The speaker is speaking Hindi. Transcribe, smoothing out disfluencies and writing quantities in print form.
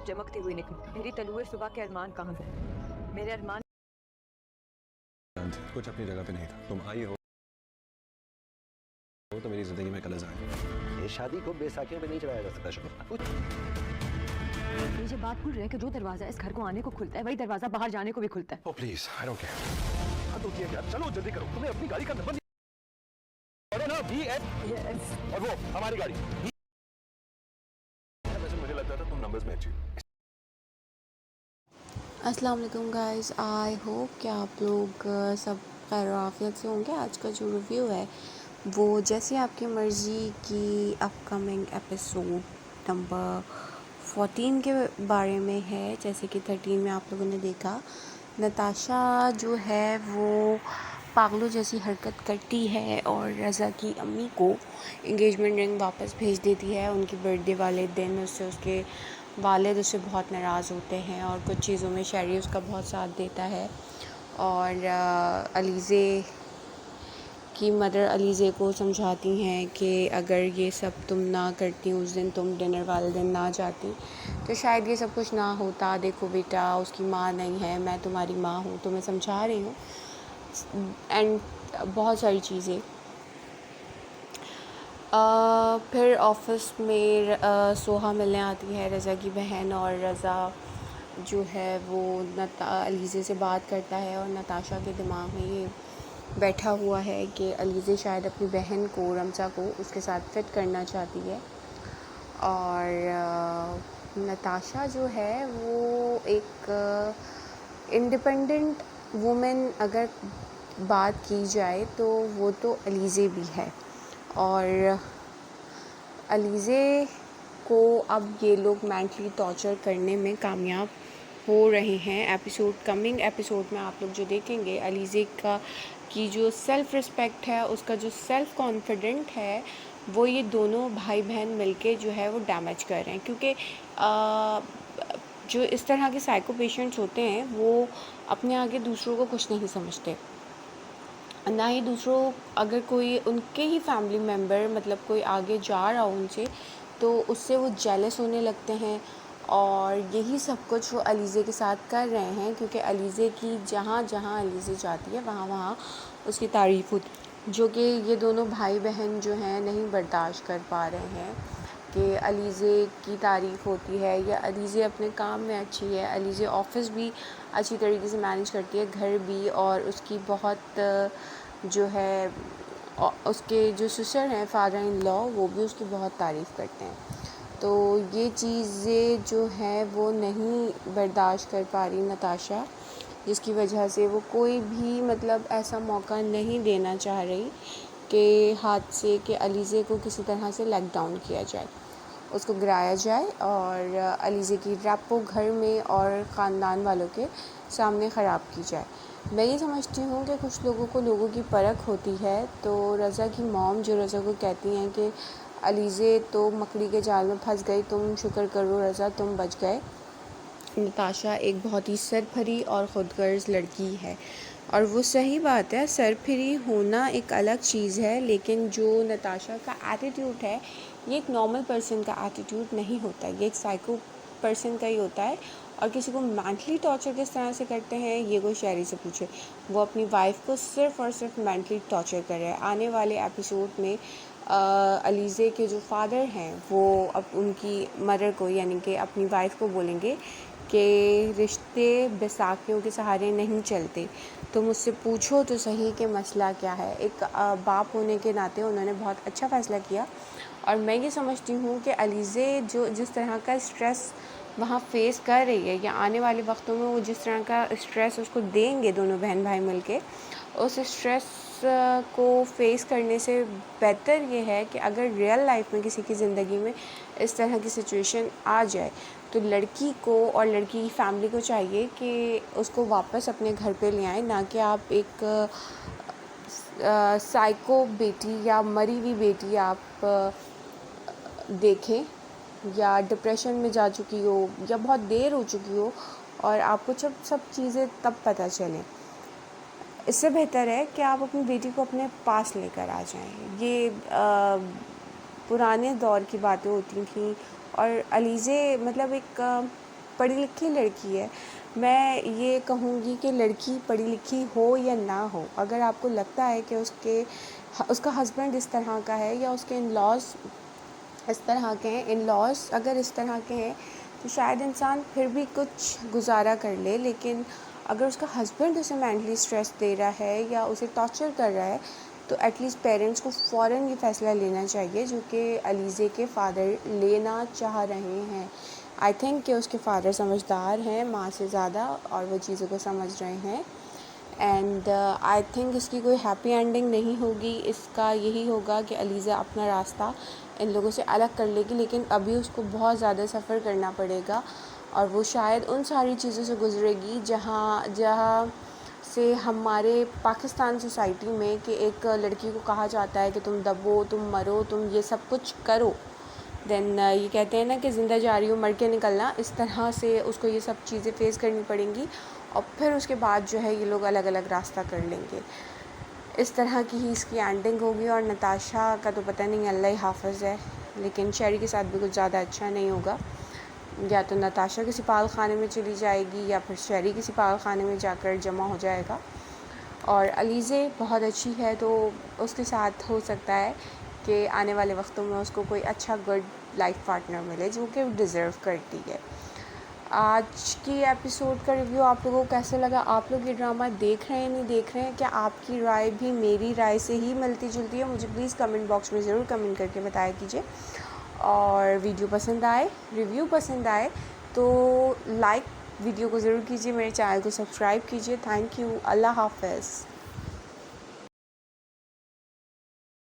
चमकती हुई निकली। मेरी तलुए सुबह के अरमान कहाँ गए? मेरे अरमान कुछ अपनी जगह पे नहीं था। तुम आई हो तो मेरी जिंदगी में कलर्स आए। ये शादी को बेसाखियों पे नहीं चढ़ाया जा सकता शुक्र। मुझे बात भूल रहे हैं कि जो दरवाजा इस घर को आने को खुलता है वही दरवाजा बाहर जाने को भी खुलता है। Oh please, I don't care. तो किया क्या? चलो जल्दी करो, तुम्हें अपनी गाड़ी का नंबर नहीं ना? BS और वो हमारी गाड़ी। वैसे मुझे लगता था तुम नंबर्स में अच्छी। अस्सलाम वालेकुम गाइस, आई होप कि आप लोग सब खैर आफियत से होंगे। आज का जो रिव्यू है वो जैसे आपकी मर्ज़ी की अपकमिंग एपिसोड नंबर 14 के बारे में है। जैसे कि 13 में आप लोगों ने देखा नताशा जो है वो पागलों जैसी हरकत करती है और रज़ा की अम्मी को इंगेजमेंट रिंग वापस भेज देती है उनकी बर्थडे वाले दिन। उससे उसके वालिद उससे बहुत नाराज़ होते हैं और कुछ चीज़ों में शैरी उसका बहुत साथ देता है। और अलीज़े की मदर अलीज़े को समझाती हैं कि अगर ये सब तुम ना करती उस दिन, तुम डिनर वाले दिन ना जाती तो शायद ये सब कुछ ना होता। देखो बेटा, उसकी माँ नहीं है, मैं तुम्हारी माँ हूँ, तो मैं समझा रही हूँ। एंड बहुत सारी चीज़ें। फिर ऑफिस में सोहा मिलने आती है, रज़ा की बहन, और रज़ा जो है वो अलीज़े से बात करता है और नताशा के दिमाग में ये बैठा हुआ है कि अलीज़े शायद अपनी बहन को, रमज़ा को, उसके साथ फिट करना चाहती है। और नताशा जो है वो एक इंडिपेंडेंट वुमेन अगर बात की जाए तो वो तो अलीज़े भी है। और अलीज़े को अब ये लोग मेंटली टॉर्चर करने में कामयाब हो रहे हैं। कमिंग एपिसोड में आप लोग जो देखेंगे, अलीज़े की जो सेल्फ़ रिस्पेक्ट है, उसका जो सेल्फ़ कॉन्फिडेंट है, वो ये दोनों भाई बहन मिलके जो है वो डैमेज कर रहे हैं। क्योंकि जो इस तरह के साइको पेशेंट्स होते हैं वो अपने आगे दूसरों को कुछ नहीं समझते, ना ही दूसरों, अगर कोई उनके ही फैमिली मेम्बर मतलब कोई आगे जा रहा हो उनसे तो उससे वो जेलस होने लगते हैं। और यही सब कुछ वो अलीज़े के साथ कर रहे हैं क्योंकि अलीज़े की जहाँ जहाँ अलीज़े जाती है वहाँ वहाँ उसकी तारीफ़ होती, जो कि ये दोनों भाई बहन जो हैं नहीं बर्दाश्त कर पा रहे हैं कि अलीज़े की तारीफ़ होती है या अलीज़े अपने काम में अच्छी है। अलीज़े ऑफ़िस भी अच्छी तरीके से मैनेज करती है, घर भी, और उसकी बहुत जो है उसके जो सिस्टर हैं, फादर इन लॉ, वो भी उसकी बहुत तारीफ़ करते हैं। तो ये चीज़ें जो हैं वो नहीं बर्दाश्त कर पा रही नताशा, जिसकी वजह से वो कोई भी मतलब ऐसा मौका नहीं देना चाह रही कि हाथ से कि अलीज़े को किसी तरह से लेग डाउन किया जाए, उसको गिराया जाए और अलीज़े की रैपो घर में और ख़ानदान वालों के सामने ख़राब की जाए। मैं ये समझती हूँ कि कुछ लोगों को लोगों की परख होती है। तो रज़ा की मॉम जो रज़ा को कहती हैं कि अलीज़े तो मकड़ी के जाल में फंस गई, तुम शुक्र करो रज़ा तुम बच गए। नताशा एक बहुत ही सरफरी और ख़ुदगर्ज़ लड़की है और वो सही बात है, सरफरी होना एक अलग चीज़ है, लेकिन जो नताशा का एटीट्यूड है ये एक नॉर्मल पर्सन का एटीट्यूड नहीं होता, ये एक साइको पर्सन का ही होता है। और किसी को मेंटली टॉर्चर किस तरह से करते हैं ये कोई शहरी से पूछे। वो अपनी वाइफ को सिर्फ़ और सिर्फ मेंटली टॉर्चर कर रहे हैं। आने वाले एपिसोड में अलीज़े के जो फादर हैं वो अब उनकी मदर को यानी कि अपनी वाइफ को बोलेंगे कि रिश्ते बैसाखियों के सहारे नहीं चलते, तो मुझसे पूछो तो सही कि मसला क्या है। एक बाप होने के नाते उन्होंने बहुत अच्छा फ़ैसला किया और मैं ये समझती हूँ कि अलीज़े जो जिस तरह का स्ट्रेस वहाँ फ़ेस कर रही है या आने वाले वक्तों में वो जिस तरह का स्ट्रेस उसको देंगे दोनों बहन भाई मिलके, उस स्ट्रेस को फ़ेस करने से बेहतर ये है कि अगर रियल लाइफ में किसी की ज़िंदगी में इस तरह की सिचुएशन आ जाए तो लड़की को और लड़की की फैमिली को चाहिए कि उसको वापस अपने घर पे ले आएँ, ना कि आप एक साइको बेटी या मरी हुई बेटी आप देखें या डिप्रेशन में जा चुकी हो या बहुत देर हो चुकी हो और आपको जब सब चीज़ें तब पता चलें। इससे बेहतर है कि आप अपनी बेटी को अपने पास लेकर आ जाएं। ये पुराने दौर की बातें होती थी और अलीज़े मतलब एक पढ़ी लिखी लड़की है। मैं ये कहूँगी कि लड़की पढ़ी लिखी हो या ना हो, अगर आपको लगता है कि उसका हस्बैंड इस तरह का है या उसके इन-लॉज़ इस तरह के हैं, इन-लॉज़ अगर इस तरह के हैं, तो शायद इंसान फिर भी कुछ गुजारा कर ले। लेकिन अगर उसका हस्बैंड उसे मेंटली स्ट्रेस दे रहा है या उसे टॉर्चर कर रहा है, तो एटलीस्ट पेरेंट्स को फ़ौरन ये फ़ैसला लेना चाहिए जो कि अलीज़े के फ़ादर लेना चाह रहे हैं। आई थिंक कि उसके फ़ादर समझदार हैं माँ से ज़्यादा, और वो चीज़ों को समझ रहे हैं। एंड आई थिंक इसकी कोई हैप्पी एंडिंग नहीं होगी। इसका यही होगा कि अलीज़ा अपना रास्ता इन लोगों से अलग कर लेगी, लेकिन अभी उसको बहुत ज़्यादा सफ़र करना पड़ेगा, और वो शायद उन सारी चीज़ों से गुज़रेगी जहाँ से हमारे पाकिस्तान सोसाइटी में कि एक लड़की को कहा जाता है कि तुम दबो, तुम मरो, तुम ये सब कुछ करो, देन ये कहते हैं ना कि ज़िंदा जा रही हो मर के निकलना, इस तरह से उसको ये सब चीज़ें फ़ेस करनी पड़ेंगी, और फिर उसके बाद जो है ये लोग अलग अलग रास्ता कर लेंगे। इस तरह की ही इसकी एंडिंग होगी। और नताशा का तो पता नहीं, अल्लाह ही हाफ़िज़ है, लेकिन शेरी के साथ भी कुछ ज़्यादा अच्छा नहीं होगा। या तो नताशा किसी पागल खाने में चली जाएगी या फिर शेरी किसी पागल खाने में जाकर जमा हो जाएगा। और अलीज़े बहुत अच्छी है, तो उसके साथ हो सकता है कि आने वाले वक्तों में उसको कोई अच्छा गुड लाइफ पार्टनर मिले जो कि डिज़र्व करती है। आज की एपिसोड का रिव्यू आप लोगों को कैसे लगा? आप लोग ये ड्रामा देख रहे हैं नहीं देख रहे हैं? क्या आपकी राय भी मेरी राय से ही मिलती जुलती है? मुझे प्लीज़ कमेंट बॉक्स में ज़रूर कमेंट करके बताया कीजिए। और वीडियो पसंद आए, रिव्यू पसंद आए तो लाइक वीडियो को ज़रूर कीजिए, मेरे चैनल को सब्सक्राइब कीजिए। Thank you. अल्लाह हाफ़िज़।